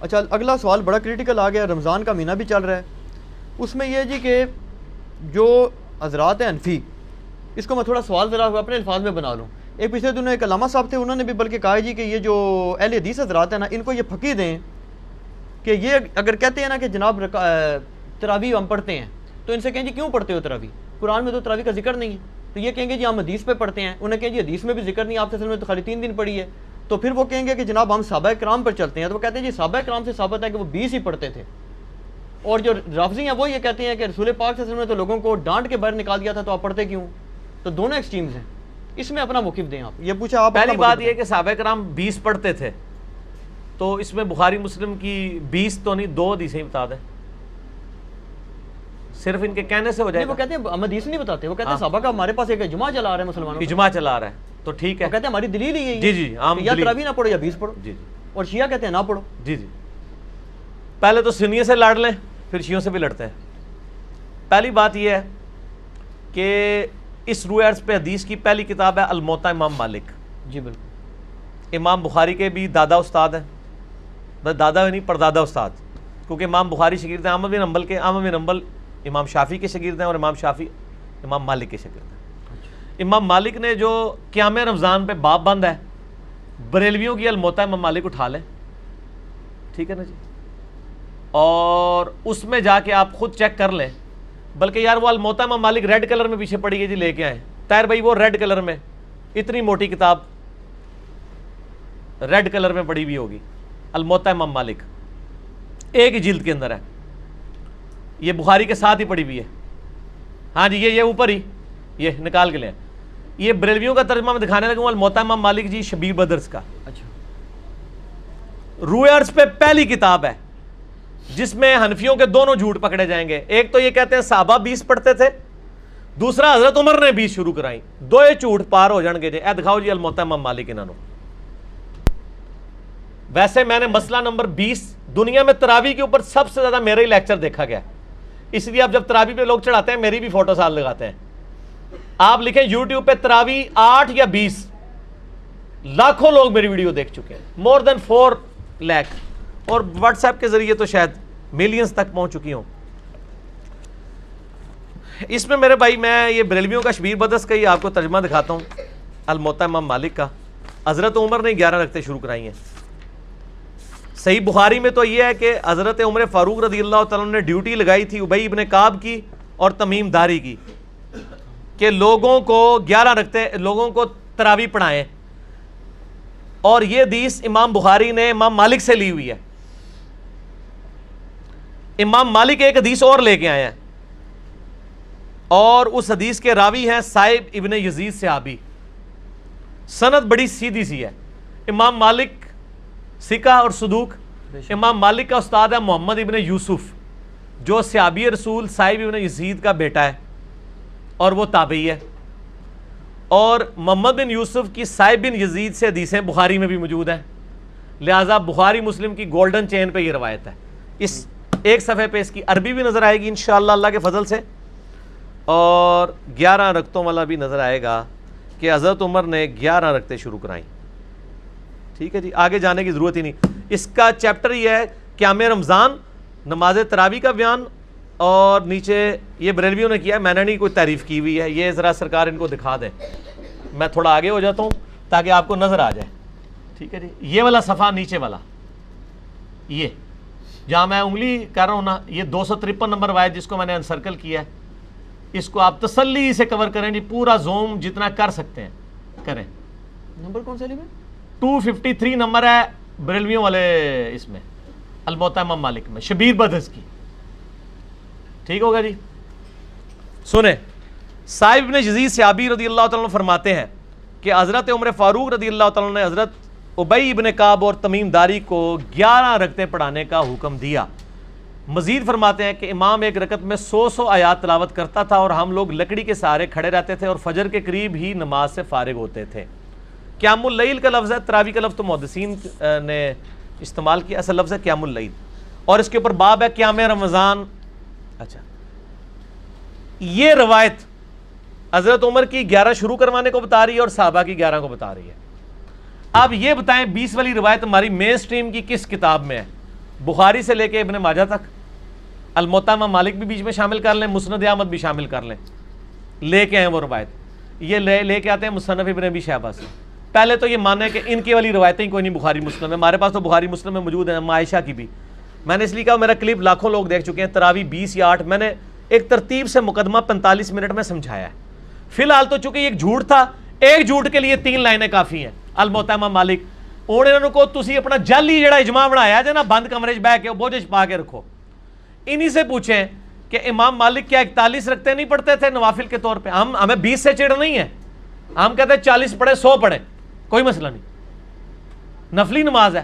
اچھا اگلا سوال بڑا کریٹیکل آ گیا، رمضان کا مہینہ بھی چل رہا ہے، اس میں یہ جی کہ جو حضرات ہیں حنفی، اس کو میں تھوڑا سوال ذرا اپنے الفاظ میں بنا لوں. ایک پچھلے دنوں ایک علامہ صاحب تھے، انہوں نے بھی بلکہ کہا جی کہ یہ جو اہل حدیث حضرات ہیں نا، ان کو یہ پھکی دیں کہ یہ اگر کہتے ہیں نا کہ جناب تراویح ہم پڑھتے ہیں، تو ان سے کہیں جی کیوں پڑھتے ہو تراویح؟ قرآن میں تو تراویح کا ذکر نہیں ہے. تو یہ کہیں گے جی ہم حدیث پہ پڑھتے ہیں. انہیں کہیں جی حدیث میں بھی ذکر نہیں، آپ نے تو خالی 3 دن پڑھی ہے. تو پھر وہ کہیں گے کہ جناب ہم صحابہ کرام پر چلتے ہیں. تو وہ کہتے ہیں جی صحابہ کرام سے ثابت ہے کہ وہ 20 ہی پڑھتے تھے. اور جو رافضی ہیں وہ یہ کہتے ہیں کہ رسول پاک صلی اللہ علیہ وسلم نے تو لوگوں کو ڈانٹ کے باہر نکال دیا تھا، تو آپ پڑھتے کیوں؟ تو دونوں ایکسٹریمز ہیں، اس میں اپنا موقف دیں آپ. یہ پوچھا آپ. پہلی بات یہ کہ صحابہ کرام 20 پڑھتے تھے، تو اس میں بخاری مسلم کی 20 تو نہیں 2 حدیثیں بتا دیں، صرف ان کے کہنے سے ہو جائے گا. وہ کہتے ہیں ہم حدیث نہیں بتاتے، وہ کہتے ہیں صحابہ کا ہمارے پاس ایک اجماع چلا رہا ہے مسلمانوں، اجماع چلا رہا ہے تو ٹھیک ہے. وہ کہتے ہیں ہماری دلیل ہی یہی ہے جی جی عام یا تراویح نہ پڑھو یا 20 پڑھو. جی جی. اور شیعہ کہتے ہیں نہ پڑھو. جی جی. پہلے تو سنیوں سے لڑ لیں، پھر شیعوں سے بھی لڑتے ہیں. پہلی بات یہ ہے کہ اس روایت پہ حدیث کی پہلی کتاب ہے الموطا امام مالک. جی بالکل. امام بخاری کے بھی دادا استاد ہیں، دادا نہیں پردادا استاد، کیونکہ امام بخاری شاگرد ہیں احمد بن حنبل کے، احمد بن حنبل امام شافعی کے شاگرد ہیں، اور امام شافعی امام مالک کے شاگرد ہیں. امام مالک نے جو قیام رمضان پہ باب بند ہے، بریلویوں کی الموطا امام مالک اٹھا لیں، ٹھیک ہے نا جی، اور اس میں جا کے آپ خود چیک کر لیں. بلکہ یار وہ الموطا امام مالک ریڈ کلر میں پیچھے پڑی ہے جی، لے کے آئیں طاہر بھائی، وہ ریڈ کلر میں اتنی موٹی کتاب ریڈ کلر میں پڑی ہوئی ہوگی، الموطا امام مالک ایک ہی جلد کے اندر ہے، یہ بخاری کے ساتھ ہی پڑی ہوئی ہے. ہاں جی یہ اوپر ہی یہ نکال کے لیں. یہ بریلویوں کا ترجمہ میں دکھانے لگا ہوں، الموطا امام مالک جی شبیر بدرس کا. اچھا. روایتس پہ پہلی کتاب ہے جس میں حنفیوں کے دونوں جھوٹ پکڑے جائیں گے. ایک تو یہ کہتے ہیں صحابہ 20 پڑھتے تھے، دوسرا حضرت عمر نے 20 شروع کرائیں. دو جھوٹ پار ہو جان گے جی. اے دکھاؤ جی الموطا امام مالک انہوں. ویسے میں نے مسئلہ نمبر 20 دنیا میں تراویح کے اوپر سب سے زیادہ میرا ہی لیکچر دیکھا گیا، اس لیے آپ جب تراویح پہ لوگ چڑھاتے ہیں میری بھی فوٹو ساتھ لگاتے ہیں. آپ لکھیں یوٹیوب پہ تراویح 8 یا 20، لاکھوں لوگ میری ویڈیو دیکھ چکے ہیں، مور دین 4 لاکھ، اور واٹس ایپ کے ذریعے تو شاید ملینز تک پہنچ چکی ہوں. اس میں میرے بھائی میں یہ بریلویوں کا شبیر بدرس کا ہی آپ کو ترجمہ دکھاتا ہوں، الموطا امام مالک کا. حضرت عمر نے 11 رکعتیں شروع کرائی ہیں. صحیح بخاری میں تو یہ ہے کہ حضرت عمر فاروق رضی اللہ تعالیٰ نے ڈیوٹی لگائی تھی ابی ابن کعب کی اور تمیم داری کی کہ لوگوں کو 11 رکعتیں لوگوں کو تراویح پڑھائیں. اور یہ حدیث امام بخاری نے امام مالک سے لی ہوئی ہے. امام مالک ایک حدیث اور لے کے آئے ہیں، اور اس حدیث کے راوی ہیں صائب ابن یزید صحابی. سند بڑی سیدھی سی ہے. امام مالک ثقہ اور صدوق. امام مالک کا استاد ہے محمد ابن یوسف جو صحابی رسول صائب ابن یزید کا بیٹا ہے اور وہ تابعی ہے. اور محمد بن یوسف کی صائب بن یزید سے حدیثیں بخاری میں بھی موجود ہیں، لہٰذا بخاری مسلم کی گولڈن چین پہ یہ روایت ہے. اس ایک صفحے پہ اس کی عربی بھی نظر آئے گی انشاءاللہ اللہ کے فضل سے، اور 11 رکعتوں والا بھی نظر آئے گا کہ حضرت عمر نے 11 رکعتیں شروع کرائیں. ٹھیک ہے جی، آگے جانے کی ضرورت ہی نہیں. اس کا چیپٹر یہ ہے قیام رمضان، نماز تراویح کا بیان، اور نیچے یہ بریلویوں نے کیا ہے، میں نے نہیں کوئی تعریف کی ہوئی ہے. یہ ذرا سرکار ان کو دکھا دیں، میں تھوڑا آگے ہو جاتا ہوں تاکہ آپ کو نظر آ جائے. ٹھیک ہے جی. یہ والا صفحہ نیچے والا، یہ جہاں میں انگلی کر رہا ہوں نا، یہ 253 نمبر روایت جس کو میں نے انسرکل کیا ہے، اس کو آپ تسلی سے کور کریں جی، پورا زوم جتنا کر سکتے ہیں کریں. نمبر کون سا لی میں؟ 253 نمبر ہے بریلویوں والے اس میں الموطا امام مالک میں شبیر بدرس کی. ٹھیک ہوگا جی. سنیں، صائب ابن یزید صحابی رضی اللہ تعالیٰ عنہ فرماتے ہیں کہ حضرت عمر فاروق رضی اللہ تعالیٰ عنہ نے حضرت ابی ابن کعب اور تمیم داری کو 11 رکعتیں پڑھانے کا حکم دیا. مزید فرماتے ہیں کہ امام ایک رکعت میں 100 آیات تلاوت کرتا تھا اور ہم لوگ لکڑی کے سہارے کھڑے رہتے تھے اور فجر کے قریب ہی نماز سے فارغ ہوتے تھے. قیام اللیل کا لفظ ہے، تراویح کا لفظ تو محدثین نے استعمال کیا، اصل لفظ ہے قیام اللیل، اور اس کے اوپر باب ہے قیام رمضان. اچھا، یہ روایت حضرت عمر کی 11 شروع کروانے کو بتا رہی ہے اور صحابہ کی 11 کو بتا رہی ہے. اب یہ بتائیں 20 والی روایت ہماری مین سٹریم کی کس کتاب میں ہے؟ بخاری سے لے کے ابن ماجہ تک، الموطا امام مالک بھی بیچ میں شامل کر لیں، مسند احمد بھی شامل کر لیں، لے کے ہیں وہ روایت، یہ لے کے آتے ہیں مصنف ابن ابی شیبہ سے۔ پہلے تو یہ مانے کہ ان کی والی روایتیں کوئی نہیں بخاری مسلم میں، ہمارے پاس تو بخاری مسلم میں موجود ہیں، عائشہ کی بھی۔ میں نے اس لیے کہا میرا کلپ لاکھوں لوگ دیکھ چکے ہیں، تراوی 20 یا 8، میں نے ایک ترتیب سے مقدمہ 45 منٹ میں سمجھایا ہے۔ فی الحال تو چونکہ یہ ایک جھوٹ تھا، ایک جھوٹ کے لیے 3 لائنیں کافی ہیں۔ الموطا امام مالک انہوں کو تسی اپنا جعلی جڑا اجماع بنایا جے نا، بند کمرے چ بیٹھ کے بوجھ پا کے رکھو، انہی سے پوچھیں کہ امام مالک کیا 41 رکھتے نہیں پڑھتے تھے نوافل کے طور پہ؟ ہمیں 20 سے چڑ نہیں ہے، ہم کہتے ہیں 40 پڑھے 100 پڑھے، کوئی مسئلہ نہیں، نفلی نماز ہے۔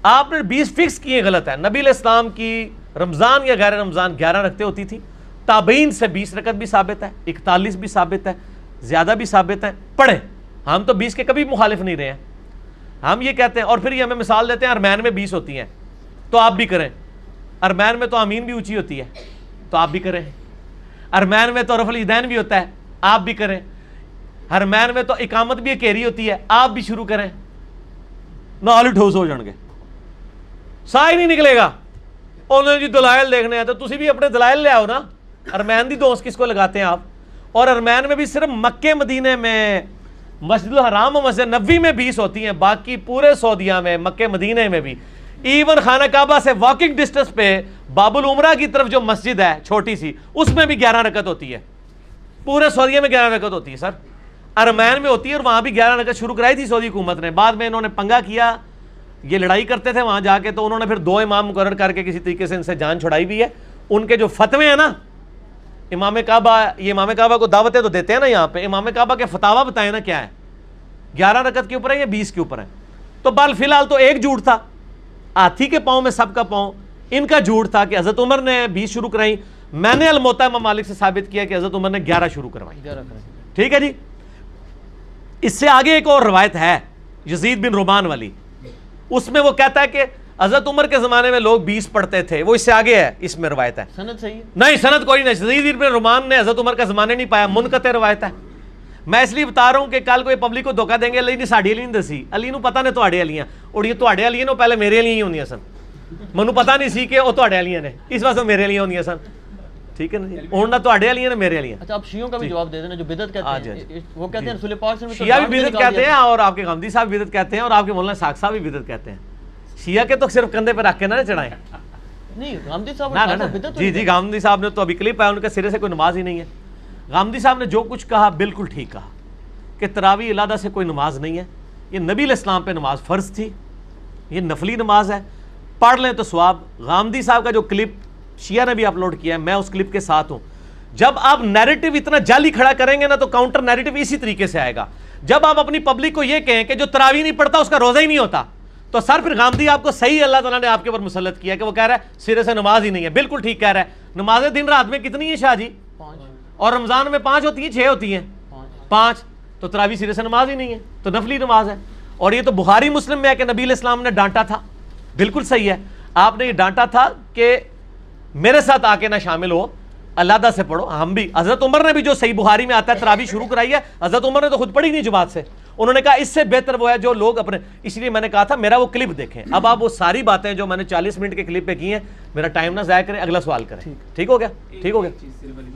آپ نے 20 فکس کیے غلط ہے۔ نبی علیہ السلام کی رمضان یا غیر رمضان 11 رکھتے ہوتی تھی، تابعین سے 20 رکعت بھی ثابت ہے، 41 بھی ثابت ہے، زیادہ بھی ثابت ہے، پڑھیں۔ ہم تو 20 کے کبھی مخالف نہیں رہے ہیں، ہم یہ کہتے ہیں، اور پھر یہ ہمیں مثال دیتے ہیں ارمین میں 20 ہوتی ہیں تو آپ بھی کریں، ارمین میں تو آمین بھی اونچی ہوتی ہے تو آپ بھی کریں، ارمین میں تو رفع الیدین بھی ہوتا ہے آپ بھی کریں، ارمین میں تو اقامت بھی گھیری ہوتی ہے آپ بھی شروع کریں، نال ہی ٹھوس ہو جان گے، سا ہی نہیں نکلے گا۔ انہوں نے جی دلائل دیکھنے ہیں تو تسی بھی اپنے دلائل لے آؤ نا۔ ارمین دی دوست کس کو لگاتے ہیں آپ؟ اور ارمین میں بھی صرف مکے مدینے میں، مسجد الحرام و مسجد نبوی میں 20 ہوتی ہیں، باقی پورے سعودیہ میں، مکے مدینے میں بھی، ایون خانہ کعبہ سے واکنگ ڈسٹنس پہ باب العمرہ کی طرف جو مسجد ہے چھوٹی سی، اس میں بھی 11 رکعت ہوتی ہے، پورے سعودیہ میں 11 رکعت ہوتی ہے سر، ارمین میں ہوتی ہے، اور وہاں بھی 11 رکعت شروع کرائی تھی سعودی حکومت نے، بعد میں انہوں نے پنگا کیا، یہ لڑائی کرتے تھے وہاں جا کے، تو انہوں نے پھر 2 امام مقرر کر کے کسی طریقے سے ان سے جان چھڑائی بھی ہے۔ ان کے جو فتوے ہیں نا، امام کعبہ، یہ امام کعبہ کو دعوتیں تو دیتے ہیں نا یہاں پہ، امام کعبہ کے فتاوا بتائیں نا کیا ہے، 11 رکعت کے اوپر ہے یا 20 کے اوپر ہے؟ تو بال فی الحال تو ایک جھوٹ تھا، ہاتھی کے پاؤں میں سب کا پاؤں، ان کا جھوٹ تھا کہ حضرت عمر نے 20 شروع کرائی، میں نے الموطا امام مالک سے ثابت کیا کہ حضرت عمر نے 11 شروع کروائی۔ ٹھیک ہے جی۔ اس سے آگے ایک اور روایت ہے یزید بن رومان والی، اس میں وہ کہتا ہے کہ حضرت عمر کے زمانے میں لوگ 20 پڑھتے تھے، وہ اس سے آگے ہے، اس میں روایت ہے، سند صحیح ہے؟ نہیں سند کوئی نہیں، یزید بن رومان نے حضرت عمر کا زمانے نہیں پایا، منقطع روایت ہے۔ میں اس لیے بتا رہا ہوں کہ کل کوئی پبلک کو دھوکہ دیں گے، علی نے ساڑی علی نہیں دسی، علی نو پتہ نے تواڈے علیاں، اور یہ تواڈے علیاں نے پہلے میرے علیاں ہی ہوندیاں سن، مینوں پتہ نہیں سی کہ وہ تواڈے علیاں نے، اس واسطے میرے علیاں ہوندیاں سن، ٹھیک ہے نا جی، ہن نہ تواڈے علیاں نے میرے علیاں۔ اچھا آپ شیعوں کا بھی جواب دے دینا جو بدعت کہتے ہیں، وہ کہتے ہیں رسول پاک صلی اللہ علیہ وسلم شیعہ بھی بدعت کہتے ہیں، اور آپ کے غامدی صاحب بدعت کہتے ہیں، اور آپ کے مولانا ساق صاحب بھی بدعت کہتے ہیں۔ شیعہ کے تو صرف کندھے پہ رکھ کے نہ چڑھائیں، نہیں غامدی صاحب نہ بدعت، جی جی، غامدی صاحب نے تو ابھی کلپ آیا، ان کے سرے سے کوئی نماز ہی نہیں ہے۔ غامدی صاحب نے جو کچھ کہا بالکل ٹھیک کہا کہ تراویح علیحدہ سے کوئی نماز نہیں ہے، یہ نبی علیہ السلام پہ نماز فرض تھی، یہ نفلی نماز ہے، پڑھ لیں تو ثواب۔ غامدی صاحب کا جو کلپ شیعہ نے بھی اپلوڈ کیا ہے، میں اس کلپ کے ساتھ ہوں۔ جب آپ نیریٹو اتنا جعلی کھڑا کریں گے نا تو کاؤنٹر نیریٹو اسی طریقے سے آئے گا۔ جب آپ اپنی پبلک کو یہ کہیں کہ جو تراویح نہیں پڑھتا اس کا روزہ ہی نہیں ہوتا، تو سر پھر غامدی آپ کو صحیح اللہ تعالیٰ نے آپ کے اوپر مسلط کیا کہ وہ کہہ رہا ہے سرے سے نماز ہی نہیں ہے، بالکل ٹھیک کہہ رہا ہے۔ نمازیں دن رات میں کتنی ہیں شاہ جی؟ 5، اور رمضان میں 5 ہوتی ہیں، 6 ہوتی ہیں، 5، تو تراویح سرے سے نماز ہی نہیں ہے، تو نفلی نماز ہے۔ اور یہ تو بخاری مسلم میں ہے کہ نبی علیہ السلام نے ڈانٹا تھا، بالکل صحیح ہے، آپ نے یہ ڈانٹا تھا کہ میرے ساتھ آ کے نہ شامل ہو، علیحدہ سے پڑھو۔ ہم بھی، حضرت عمر نے بھی جو صحیح بخاری میں آتا ہے تراویح شروع کرائی ہے، حضرت عمر نے تو خود پڑھی نہیں جماعت سے، انہوں نے کہا اس سے بہتر وہ ہے جو لوگ اپنے، اس لیے میں نے کہا تھا میرا وہ کلپ دیکھیں۔ اب آپ وہ ساری باتیں جو میں نے 40 منٹ کے کلپ پہ کی ہیں، میرا ٹائم نہ ضائع کریں، اگلا سوال کریں، ٹھیک ہو گیا؟ ٹھیک ہو گیا۔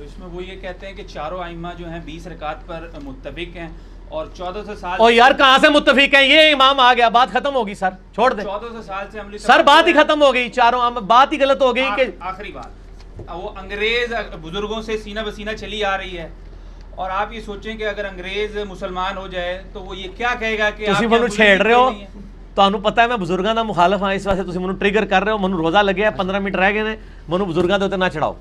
اس میں وہ یہ کہتے ہیں کہ چاروں ائمہ جو ہیں 20 رکعت پر متفق ہیں، اور 1400 سال، اور یار کہاں سے متفق ہیں؟ یہ امام آ گیا، بات ختم ہوگی سر، چھوڑ دیں 1400 سال سے عملی سر، بات ہی ختم ہو گئی، چاروں بات ہی غلط ہو گئی کہ آخری بات، وہ انگریز بزرگوں سے سینہ بسینہ چلی آ رہی ہے، اور آپ یہ سوچیں کہ اگر انگریز مسلمان ہو جائے تو وہ یہ کیا کہے گا کہ تسی منو چھیڑ رہے ہو، تانوں پتہ ہے میں بزرگاں دا مخالف ہاں، اس واسطے تسی منو ٹریگر کر رہے ہو، منو روزہ لگیا ہے 15 منٹ رہ گئے نے، منو بزرگاں دے اوتے نہ چڑھاؤ،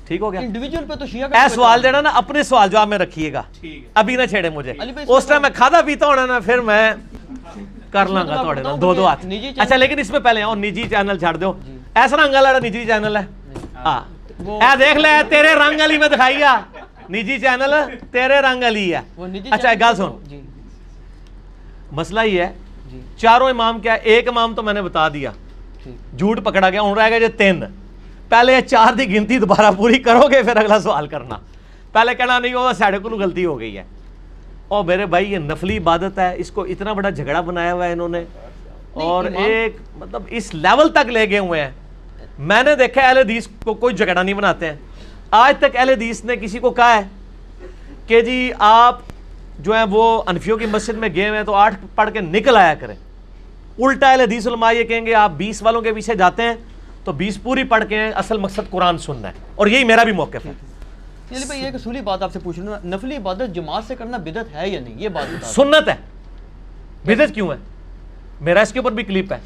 ٹھیک ہو گیا؟ انڈیویجول پہ تو شیعہ اے سوال جڑا نا اپنے سوال جواب میں رکھیے گا، ابھی نہ چھیڑے مجھے، اس ٹائم میں کھادا پیتا ہونا نا پھر میں کر لوں گا تھوڑے نا 2 ہاتھ۔ اچھا لیکن اس میں پہلے اور نجی چینل چھاڑ دو، ایسا رنگ والا نجی چینل ہے، ہاں اے دیکھ لے تیرے رنگ علی میں دکھائیا، نجی چینل تیرے رنگ علی ہے۔ اچھا ایک گل سن، مسئلہ یہ ہے چاروں امام کیا ہے، ایک امام تو میں نے بتا دیا، جھوٹ پکڑا گیا، ہوں رہ گئے جو 3، پہلے 4 دی گنتی دوبارہ پوری کرو گے پھر اگلا سوال کرنا، پہلے کہنا نہیں وہ ساڑھے کو غلطی ہو گئی ہے۔ اور میرے بھائی یہ نفلی عبادت ہے، اس کو اتنا بڑا جھگڑا بنایا ہوا ہے انہوں نے، اور ایک مطلب اس لیول تک لے گئے ہوئے ہیں میں نے دیکھا اہل حدیث کو کوئی جھگڑا نہیں بناتے ہیں. آج تک اہل حدیث نے کسی کو کہا ہے کہ جی آپ جو ہیں وہ انفیوں کی مسجد میں گئے ہوئے ہیں تو 8 پڑھ کے نکل آیا کریں. الٹا اہل حدیث علماء یہ کہیں گے آپ 20 والوں کے پیچھے جاتے ہیں تو 20 پوری پڑھ کے ہیں, اصل مقصد قرآن سننا ہے. اور یہی میرا بھی موقف ہے. علی بھائی ایک اصولی بات آپ سے پوچھ رہا ہوں, نفلی عبادت جماعت سے کرنا بدعت ہے یا نہیں, یہ بات بتا دیں. سنت ہے, بدعت کیوں ہے؟ میرا اس کے اوپر بھی کلپ ہے.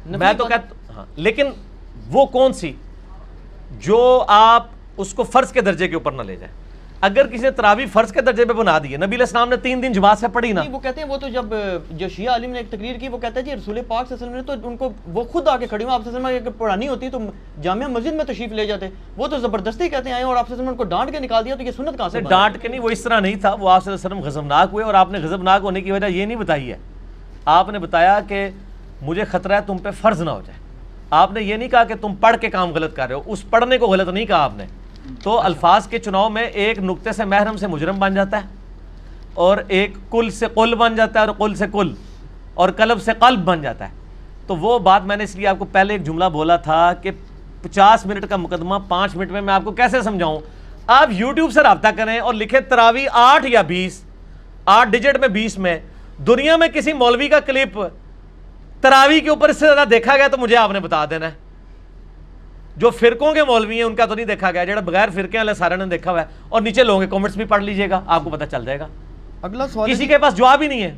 میں تو کہتا ہاں, لیکن وہ کون سی جو آپ اس کو فرض کے درجے کے اوپر نہ لے جائیں. اگر کسی نے تراویح فرض کے درجے پہ بنا دی ہے, نبی علیہ السلام نے 3 دن جماعت سے پڑھی نا. نہیں, وہ کہتے ہیں وہ تو جب جو شیعہ عالم نے ایک تقریر کی وہ کہتا ہے جی رسول پاک صلی اللہ علیہ وسلم نے تو ان کو وہ خود آ کے کھڑی ہوں, آپ صلی اللہ علیہ وسلم پڑھانی ہوتی تو جامعہ مسجد میں تشریف لے جاتے, وہ تو زبردستی کہتے ہیں آئے اور آپ صلی اللہ علیہ وسلم ان کو ڈانٹ کے نکال دیا, تو یہ سنت کہاں سے بنا؟ ڈانٹ کے نہیں, وہ اس طرح نہیں تھا. وہ آپ صلی اللہ علیہ وسلم غضبناک ہوئے اور آپ نے غضبناک ہونے کی وجہ یہ نہیں بتائی ہے. آپ نے بتایا کہ مجھے خطرہ ہے تم پہ فرض نہ ہو جائے. آپ نے یہ نہیں کہا کہ تم پڑھ کے کام غلط کر رہے ہو, اس پڑھنے کو غلط نہیں کہا آپ نے. تو الفاظ کے چناؤ میں ایک نقطے سے محرم سے مجرم بن جاتا ہے, اور ایک کل سے قل بن جاتا ہے, اور قل سے کل, اور قلب سے قلب بن جاتا ہے. تو وہ بات میں نے اس لیے آپ کو پہلے ایک جملہ بولا تھا کہ 50 منٹ کا مقدمہ 5 منٹ میں آپ کو کیسے سمجھاؤں. آپ یوٹیوب سے رابطہ کریں اور لکھیں تراویح 8 یا 20, 8 ڈیجٹ میں 20 میں. دنیا میں کسی مولوی کا کلپ تراویح کے اوپر اس سے زیادہ دیکھا گیا تو مجھے آپ نے بتا دینا ہے. جو فرقوں کے مولوی ہیں ان کا تو نہیں دیکھا گیا, جڑا بغیر فرقے والے سارے نے دیکھا ہوا ہے. اور نیچے لوگوں کے کامنٹس بھی پڑھ لیجئے گا, آپ کو پتہ چل جائے گا. اگلا سوال کسی کے پاس جواب ہی نہیں ہے.